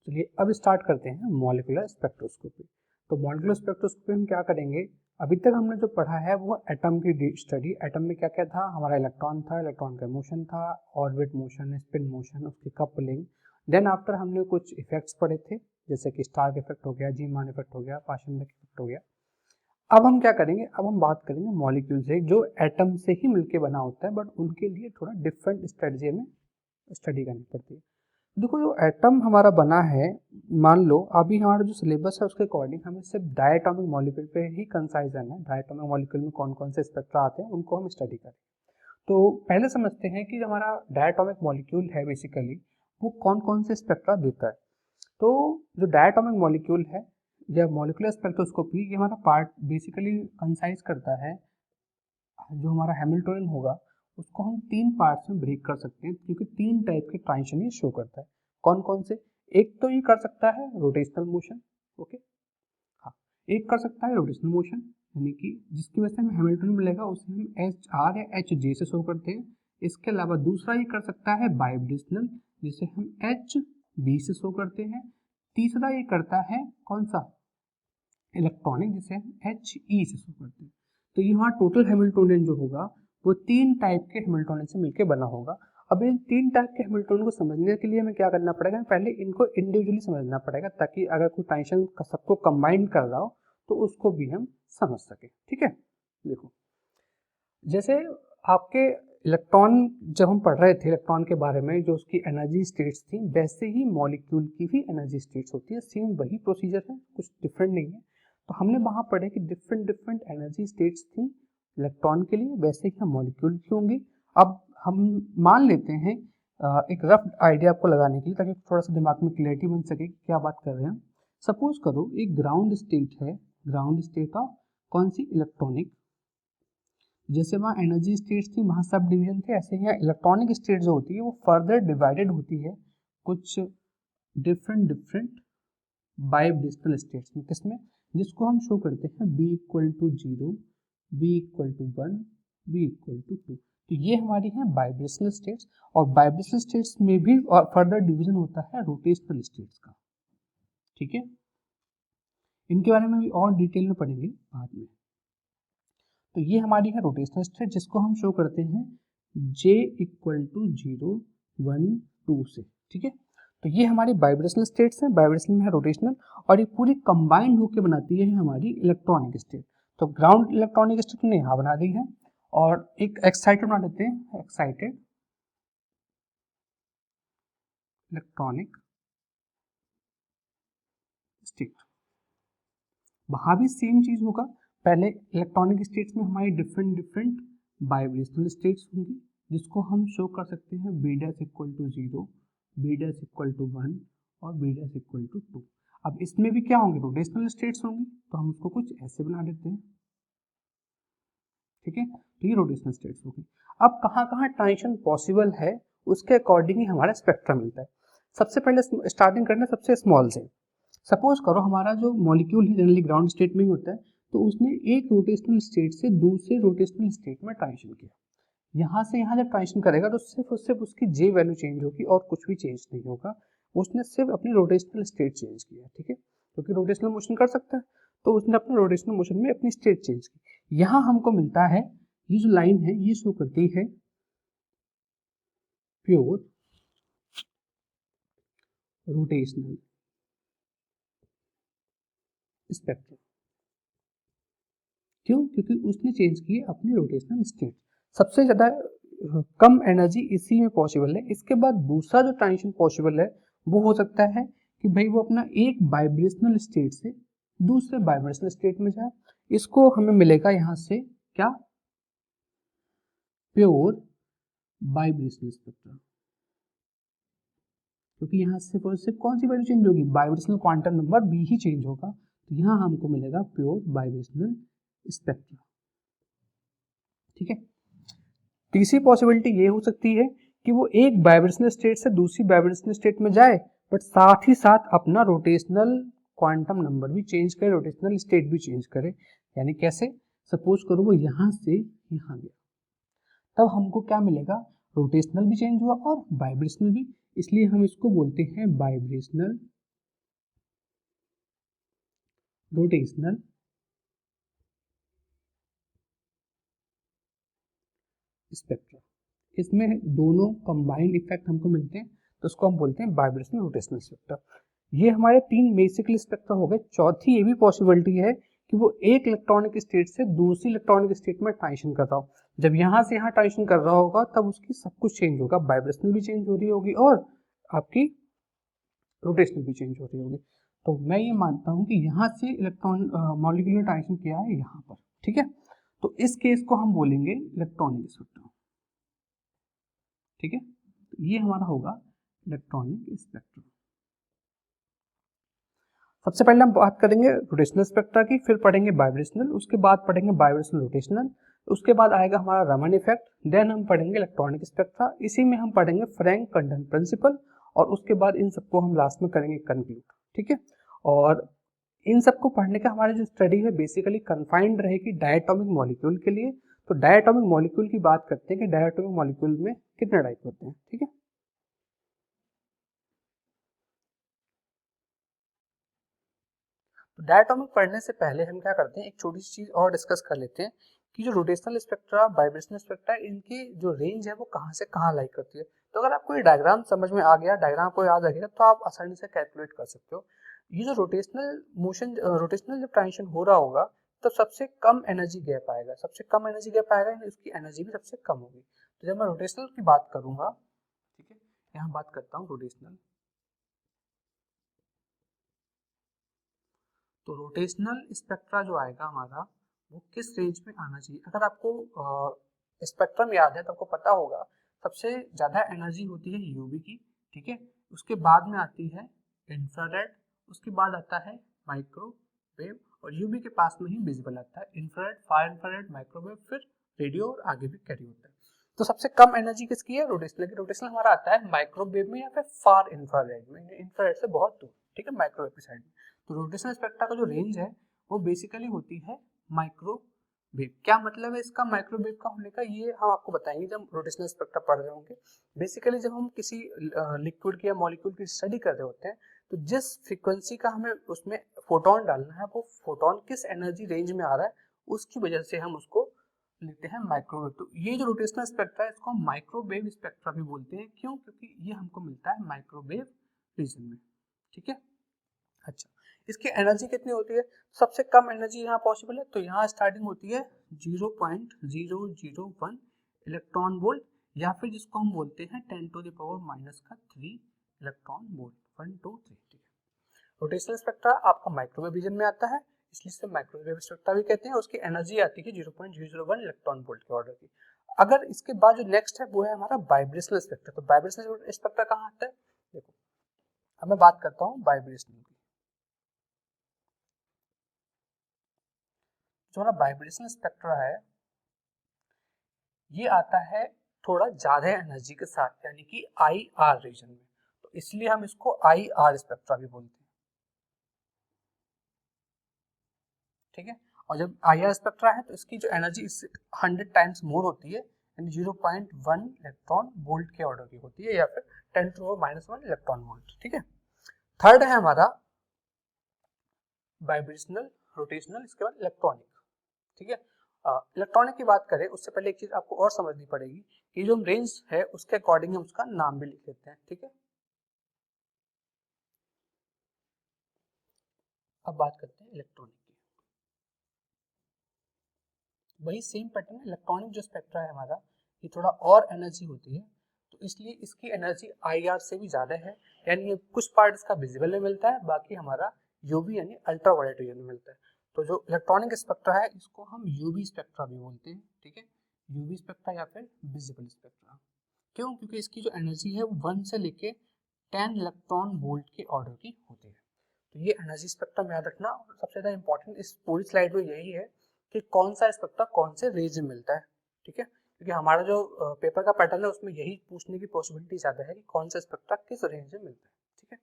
चलिए अब स्टार्ट करते हैं मॉलिक्यूलर स्पेक्ट्रोस्कोपी। तो मॉलिक्यूलर स्पेक्ट्रोस्कोपी में क्या करेंगे, अभी तक हमने जो पढ़ा है वो एटम की स्टडी। एटम में क्या क्या था, हमारा इलेक्ट्रॉन था, इलेक्ट्रॉन का मोशन था, ऑर्बिट मोशन, स्पिन मोशन, उसकी कपलिंग। देन आफ्टर हमने कुछ इफेक्ट्स पढ़े थे, जैसे कि स्टार्क इफेक्ट हो गया, जीमान इफेक्ट हो गया, पार्शियल इफेक्ट हो गया। अब हम क्या करेंगे, अब हम बात करेंगे मॉलिक्यूल से जो एटम से ही मिलके बना होता है, बट उनके लिए थोड़ा डिफरेंट स्ट्रेटजी हमें स्टडी करनी पड़ती है। देखो जो एटम हमारा बना है, मान लो अभी हमारा जो सिलेबस है उसके अकॉर्डिंग हमें सिर्फ डायटोमिक मॉलिक्यूल पे ही कंसाइज रहना है। डायटोमिक मॉलिक्यूल में कौन कौन से स्पेक्ट्रा आते हैं उनको हम स्टडी करें। तो पहले समझते हैं कि हमारा डायटोमिक मॉलिक्यूल है बेसिकली वो कौन कौन से स्पेक्ट्रा देता है। तो जो डायटोमिक मॉलिक्यूल है या मॉलिक्यूलर स्पेक्ट्रोस्कोपी, ये हमारा पार्ट बेसिकली कंसाइज करता है। जो हमारा हैमिल्टोनियन होगा उसको हम 3 पार्ट्स में ब्रेक कर सकते हैं, क्योंकि 3 टाइप के ट्रांजिशन ये शो करता है। कौन कौन से, एक तो ये कर सकता है रोटेशनल मोशन, ओके, हाँ, एक कर सकता है रोटेशनल मोशन, यानी कि जिसकी वजह से हमें हैमिल्टोनियन मिलेगा, उसे हम एच आर या एच जे से शो करते हैं। इसके अलावा दूसरा ये कर सकता है बाइब्रेशनल, जिसे हम एच बी से शो करते हैं। तीसरा ये करता है कौन सा, इलेक्ट्रॉनिक, जिसे हम एच ई से शो करते हैं। तो यहाँ टोटल हैमिल्टोनियन जो होगा वो 3 टाइप के हैमिल्टोनियन से मिलकर बना होगा। अब इन 3 टाइप के हैमिल्टोनियन को समझने के लिए हमें क्या करना पड़ेगा, पहले इनको इंडिविजुअली समझना पड़ेगा, ताकि अगर कोई ट्रांजिशन सबको कंबाइन कर रहा हो तो उसको भी हम समझ सके। ठीक है, देखो जैसे आपके इलेक्ट्रॉन, जब हम पढ़ रहे थे इलेक्ट्रॉन के बारे में, जो उसकी एनर्जी स्टेट्स थी, वैसे ही मॉलिक्यूल की भी एनर्जी स्टेट्स होती है। सेम वही प्रोसीजर है, कुछ डिफरेंट नहीं है। तो हमने वहां पढ़े कि डिफरेंट डिफरेंट एनर्जी स्टेट्स थी इलेक्ट्रॉन के लिए, वैसे ही हम मॉलिक्यूल की होंगी। अब हम मान लेते हैं एक रफ आइडिया आपको लगाने के लिए, ताकि थोड़ा सा दिमाग में क्लियरिटी बन सके कि क्या बात कर रहे हैं। सपोज करो एक ग्राउंड स्टेट है, ग्राउंड स्टेट ऑफ कौन सी, इलेक्ट्रॉनिक। जैसे वहाँ एनर्जी स्टेट्स थी, वहाँ सब डिवीजन थे, ऐसे ही इलेक्ट्रॉनिक स्टेट जो होती है वो फर्दर डिवाइडेड होती है कुछ डिफरेंट डिफरेंट बाइब्रेशनल स्टेट्स में। किसमें, जिसको हम शो करते हैं B = 0, B = 1, B = 2। तो ये हमारी है वाइब्रेशनल स्टेट्स। और वाइब्रेशनल स्टेट्स में भी और फर्दर डिवीजन होता है रोटेशनल स्टेट्स का। ठीक है, इनके बारे में भी और डिटेल में पढ़ेंगे बाद में। तो ये हमारी है रोटेशनल स्टेट, जिसको हम शो करते हैं J = 0, 1, 2 से। ठीक है, तो ये हमारी वाइब्रेशनल स्टेट्स हैं, वाइब्रेशनल में है रोटेशनल, और ये पूरी कंबाइंड होकर बनाती है हमारी इलेक्ट्रॉनिक स्टेट। तो ग्राउंड इलेक्ट्रॉनिक स्टेट हमने यहाँ बना दी है, और एक एक्साइटेड बना देते हैं, एक्साइटेड इलेक्ट्रॉनिक स्टेट। वहां भी सेम चीज होगा, पहले इलेक्ट्रॉनिक स्टेट्स में हमारी डिफरेंट डिफरेंट वाइब्रेशनल स्टेट्स होंगी, जिसको हम शो कर सकते हैं B' = 0, B' = 1 और B' = 2। अब इसमें भी क्या होंगे, रोटेशनल स्टेट्स होंगी, तो हम उसको कुछ ऐसे बना देते हैं। ठीक है, तो ये रोटेशनल स्टेट्स होगी। अब कहाँ कहाँ ट्रांजिशन पॉसिबल है उसके अकॉर्डिंग ही हमारा स्पेक्ट्रम मिलता है। सबसे पहले स्टार्टिंग करना सबसे स्मॉल से। सपोज करो हमारा जो मॉलिक्यूल है जनरली ग्राउंड स्टेट में ही होता है, तो उसने एक रोटेशनल स्टेट से दूसरे रोटेशनल स्टेट में ट्रांजिशन किया। यहाँ से यहाँ जब ट्रांजिशन करेगा तो सिर्फ उसकी जे वैल्यू चेंज होगी और कुछ भी चेंज नहीं होगा। उसने सिर्फ अपनी रोटेशनल स्टेट चेंज किया। ठीक है, क्योंकि रोटेशनल मोशन कर सकता है, तो उसने अपने रोटेशनल मोशन में अपनी स्टेट चेंज की। यहाँ हमको मिलता है, ये जो लाइन है ये शो करती है प्योर रोटेशनल स्पेक्ट्रम। क्यों, क्योंकि उसने चेंज की अपनी रोटेशनल स्टेट। सबसे ज्यादा कम एनर्जी इसी में पॉसिबल है। इसके बाद दूसरा जो ट्रांजिशन पॉसिबल है वो हो सकता है कि भाई वो अपना एक वाइब्रेशनल स्टेट से दूसरे वाइब्रेशनल स्टेट में जाए। इसको हमें मिलेगा यहाँ से क्या, प्योर वाइब्रेशनल स्पेक्ट्रम। क्योंकि यहाँ से सिर्फ कौन सी वैल्यू चेंज होगी, वाइब्रेशनल क्वांटम नंबर B ही चेंज होगा। तो यहाँ हमको मिलेगा प्योर वाइब्रेशनल स्पेक्ट्रम। ठीक है, तीसरी पॉसिबिलिटी ये हो सकती है कि वो एक वाइब्रेशनल स्टेट से दूसरी वाइब्रेशनल स्टेट में जाए, बट साथ ही साथ अपना रोटेशनल क्वांटम नंबर भी चेंज करे, रोटेशनल स्टेट भी चेंज करे। यानी कैसे, सपोज करो वो यहाँ से यहाँ गया, तब हमको क्या मिलेगा, रोटेशनल भी चेंज हुआ और वाइब्रेशनल भी। इसलिए हम इसको बोलते हैं वाइब्रेशनल रोटेशनल स्पेक्ट्रा, इसमें दोनों कंबाइंड इफेक्ट हमको मिलते हैं, तो उसको हम बोलते हैं बाइब्रेशनल रोटेशनल स्पेक्ट्रा। ये हमारे 3 बेसिकली स्पेक्ट्रा हो गए। चौथी ये भी पॉसिबिलिटी है कि वो एक इलेक्ट्रॉनिक स्टेट से दूसरी इलेक्ट्रॉनिक स्टेट में ट्रांजिशन कर रहा हो। जब यहाँ से यहाँ ट्रांजिशन कर रहा होगा तब उसकी सब कुछ चेंज होगा, वाइब्रेशनल भी चेंज हो रही होगी और आपकी रोटेशनल भी चेंज हो रही होगी। तो मैं ये मानता हूँ कि यहाँ से इलेक्ट्रॉन मॉलिक्यूलर ट्रांजिशन किया है यहाँ पर, ठीक है। तो इस केस को हम बोलेंगे इलेक्ट्रॉनिक स्पेक्ट्रा, ठीक है। तो ये हमारा होगा इलेक्ट्रॉनिक स्पेक्ट्रा। सबसे पहले हम बात करेंगे रोटेशनल स्पेक्ट्रा की, फिर पढ़ेंगे वाइब्रेशनल, उसके बाद पढ़ेंगे वाइब्रेशनल रोटेशनल, उसके बाद आएगा हमारा रमन इफेक्ट, देन हम पढ़ेंगे इलेक्ट्रॉनिक स्पेक्ट्रा, इसी में हम पढ़ेंगे फ्रैंक कंडन प्रिंसिपल, और उसके बाद इन सबको हम लास्ट में करेंगे कंक्लूड, ठीक है। और इन सबको पढ़ने का हमारी जो स्टडी है बेसिकली कन्फाइंड रहेगी डायटोमिक मॉलिक्यूल के लिए। तो डायटोमिक मॉलिक्यूल की बात करते हैं कि डायटोमिक मॉलिक्यूल में कितने टाइप होते हैं, ठीक है। तो डायटोमिक पढ़ने से पहले हम क्या करते हैं, एक छोटी सी चीज और डिस्कस कर लेते हैं कि जो रोटेशनल स्पेक्ट्रा, वाइब्रेशनल स्पेक्ट्रा, इनकी जो रेंज है वो कहाँ से कहाँ लाई करती है। तो अगर आपको ये डायग्राम समझ में आ गया, डायग्राम को याद रखेगा, तो आप आसानी से कैलकुलेट कर सकते हो। ये जो रोटेशनल मोशन, रोटेशनल जब ट्रांजिशन हो रहा होगा तो सबसे कम एनर्जी गैप आएगा, सबसे कम एनर्जी गैप आएगा, यानी उसकी एनर्जी भी सबसे कम होगी। तो जब मैं रोटेशनल की बात करूंगा, ठीक है, यहाँ बात करता हूँ रोटेशनल, तो रोटेशनल स्पेक्ट्रा जो आएगा हमारा वो किस रेंज में आना चाहिए। अगर आपको स्पेक्ट्रम याद है तो आपको पता होगा सबसे ज़्यादा एनर्जी होती है यूवी की, ठीक है। उसके बाद में आती है इंफ्रारेड, उसके बाद आता है माइक्रोवेव, और यूवी के पास में ही विजिबल आता है इंफ्रारेड, फार इंफ्रारेड, माइक्रोवेव, फिर रेडियो, और आगे भी कैरी होता है। तो सबसे कम एनर्जी किसकी है, रोटेशनल की। रोटेशनल हमारा आता है माइक्रोवेव में या फिर फार इंफ्रारेड में, इंफ्रारेड से बहुत दूर, ठीक है, माइक्रोवेव की साइड में। तो रोटेशनल स्पेक्ट्रा का जो रेंज है वो बेसिकली होती है माइक्रोवेव। क्या मतलब है इसका माइक्रोवेव का होने का, ये हम आपको बताएंगे जब रोटेशनल स्पेक्ट्रा पढ़ रहे होंगे। बेसिकली जब हम किसी लिक्विड की या मॉलिक्यूल की स्टडी कर रहे होते हैं तो जिस फ्रीक्वेंसी का हमें उसमें फोटोन डालना है, वो फोटोन किस एनर्जी रेंज में आ रहा है, उसकी वजह से हम उसको लेते हैं माइक्रोवेव। तो ये जो रोटेशनल स्पेक्ट्रा है इसको हम माइक्रोवेव स्पेक्ट्रा भी बोलते हैं। क्यों? क्योंकि ये हमको मिलता है माइक्रोवेव रीजन में, ठीक है। अच्छा, इसकी एनर्जी कितनी होती है, सबसे कम एनर्जी यहाँ पॉसिबल है, तो यहाँ स्टार्टिंग होती है 0.001 इलेक्ट्रॉन वोल्ट, या फिर जिसको हम बोलते हैं 10⁻³ इलेक्ट्रॉन वोल्ट, 1 2 3, ठीक है। रोटेशनल स्पेक्ट्रा आपका माइक्रोवेव रीजन में आता है, इसलिए इसे माइक्रोवेव स्पेक्ट्रा भी कहते हैं। उसकी एनर्जी आती है 0.001 इलेक्ट्रॉन वोल्ट के ऑर्डर की। अगर इसके बाद जो नेक्स्ट है वो है हमारा वाइब्रेशनल स्पेक्ट्रा। तो वाइब्रेशनल स्पेक्ट्रा कहाँ आता है, देखो अब मैं बात करता हूँ वाइब्रेशनल की। जो हमारा वाइब्रेशनल स्पेक्ट्रा है ये आता है थोड़ा ज्यादा एनर्जी के साथ, यानी कि IR रीजन में, तो इसलिए हम इसको IR स्पेक्ट्रा भी बोलते हैं, ठीक है। और जब IR स्पेक्ट्रा है तो इसकी जो एनर्जी इससे 100 टाइम्स मोर होती है, यानी 0.1 इलेक्ट्रॉन वोल्ट के ऑर्डर की होती है, या फिर 10⁻⁻1 इलेक्ट्रॉन वोल्ट, ठीक है। थर्ड है हमारा वाइब्रेशनल रोटेशनल, इसके बाद इलेक्ट्रॉनिक, ठीक है। इलेक्ट्रॉनिक की बात करें उससे पहले एक चीज आपको और समझनी पड़ेगी कि जो रेंज है उसके अकॉर्डिंग हम उसका नाम भी लिख लेते हैं, ठीक है। अब बात करते हैं इलेक्ट्रॉनिक की। वही सेम पैटर्न है, इलेक्ट्रॉनिक जो स्पेक्ट्रा है हमारा ये थोड़ा और एनर्जी होती है, तो इसलिए इसकी एनर्जी IR से भी ज्यादा है, यानी ये कुछ पार्ट इसका विजिबल में मिलता है, बाकी हमारा यूवी यानी अल्ट्रावायलेट रीजन में मिलता है। तो जो इलेक्ट्रॉनिक स्पेक्ट्रा है इसको हम यूवी स्पेक्ट्रा भी बोलते हैं, ठीक है, यूवी स्पेक्ट्रा या फिर विजिबल स्पेक्ट्रा। क्यों? क्योंकि इसकी जो एनर्जी है वो 1 से लेके 10 इलेक्ट्रॉन वोल्ट के ऑर्डर की होती है। तो ये एनर्जी स्पेक्ट्रम याद रखना, और सबसे ज्यादा इंपॉर्टेंट इस पूरी स्लाइड में यही है कि कौन सा स्पेक्ट्रा कौन से रेंज में मिलता है, ठीक है। क्योंकि हमारा जो पेपर का पैटर्न है उसमें यही पूछने की पॉसिबिलिटी ज्यादा है कि कौन सा स्पेक्ट्रा किस रेंज में मिलता है, ठीक है।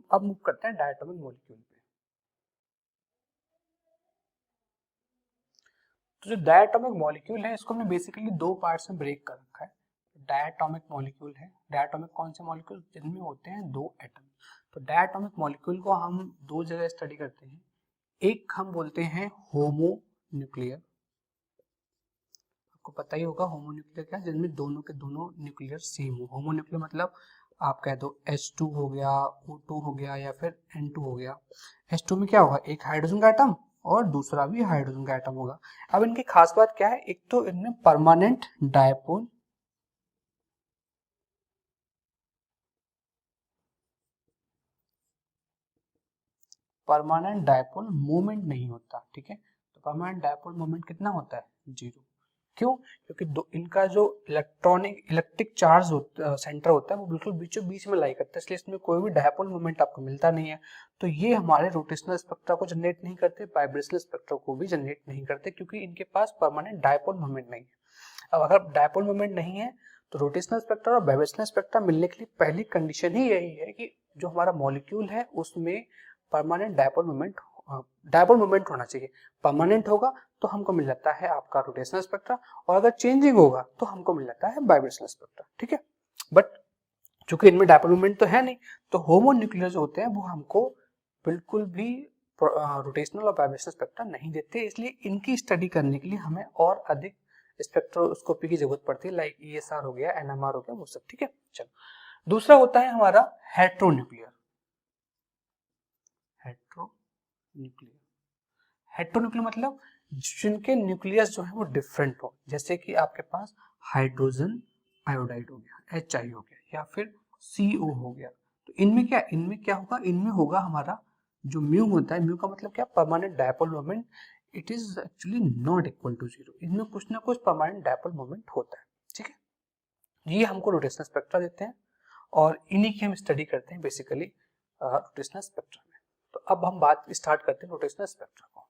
अब मूव करते हैं डायटोमिक मॉलिक्यूल पे। तो जो डायटोमिक मॉलिक्यूल है इसको हमने बेसिकली दो पार्ट्स में ब्रेक कर रखा है। डायटोमिक मॉलिक्यूल है, डायटोमिक कौन से मॉलिक्यूल, जिनमें होते हैं 2 एटम। तो डायटोमिक मॉलिक्यूल को हम 2 जगह स्टडी करते हैं, एक हम बोलते हैं होमो न्यूक्लियर, आपको पता ही होगा होमो न्यूक्लियर क्या है, जिनमें दोनों के दोनों न्यूक्लियर सेम हो। होमो न्यूक्लियर मतलब आप कह दो H2 हो गया, O2 हो गया या फिर N2 हो गया। H2 में क्या होगा, एक हाइड्रोजन का एटम और दूसरा भी हाइड्रोजन का एटम होगा। अब इनकी खास बात क्या है, एक तो इनमें परमानेंट डायपोल मोमेंट नहीं होता, ठीक है। तो परमानेंट डायपोल मोमेंट कितना होता है, 0। क्यों, क्योंकि इनका जो इलेक्ट्रिक चार्ज सेंटर होता है वो बिल्कुल बीचों बीच में लाई करता है, इसलिए इसमें कोई भी डायपोल मोमेंट आपको मिलता नहीं है। तो ये हमारे रोटेशनल स्पेक्ट्रा को जनरेट नहीं करते, वाइब्रेशनल स्पेक्ट्रा को भी जनरेट नहीं करते, क्योंकि इनके पास परमानेंट डायपोल मोमेंट नहीं है। अब अगर डायपोल मोमेंट नहीं है तो रोटेशनल स्पेक्ट्रा और वाइब्रेशनल स्पेक्ट्रा मिलने के लिए पहली कंडीशन ही यही है कि जो हमारा मॉलिक्यूल है उसमें परमानेंट डायपोल मोमेंट होना चाहिए। परमानेंट होगा तो हमको मिल जाता है आपका रोटेशनल स्पेक्ट्रा, और अगर चेंजिंग होगा तो हमको मिल जाता है वाइब्रेशनल स्पेक्ट्रा, ठीक है। बट चूंकि इनमें डायपोल मोमेंट तो है नहीं, तो होमो न्यूक्लियर जो होते हैं वो हमको बिल्कुल भी रोटेशनल और वाइब्रेशनल स्पेक्ट्रा नहीं देते, इसलिए इनकी स्टडी करने के लिए हमें और अधिक स्पेक्ट्रोस्कोपी की जरूरत पड़ती है, लाइक ESR हो गया, NMR हो गया, वो सब, ठीक है। चलो, दूसरा होता है हमारा हेट्रोन्यूक्लियर। हेट्रोन्यूक्लियर मतलब जिनके न्यूक्लियस जो है वो डिफरेंट हो, जैसे कि आपके पास हाइड्रोजन आयोडाइड हो गया, HI हो गया, या फिर CO हो गया। तो इनमें क्या होगा, इनमें होगा हमारा जो म्यू होता है, म्यू का मतलब क्या, permanent dipole moment, it is actually not equal to 0। इनमें कुछ ना कुछ परमानेंट डायपोल मोमेंट होता है, ठीक है। ये हमको रोटेशनल स्पेक्ट्रा देते हैं और इन्हीं की हम स्टडी करते हैं बेसिकली रोटेशनल स्पेक्ट्रा में। तो अब हम बात स्टार्ट करते हैं रोटेशनल स्पेक्ट्रा को।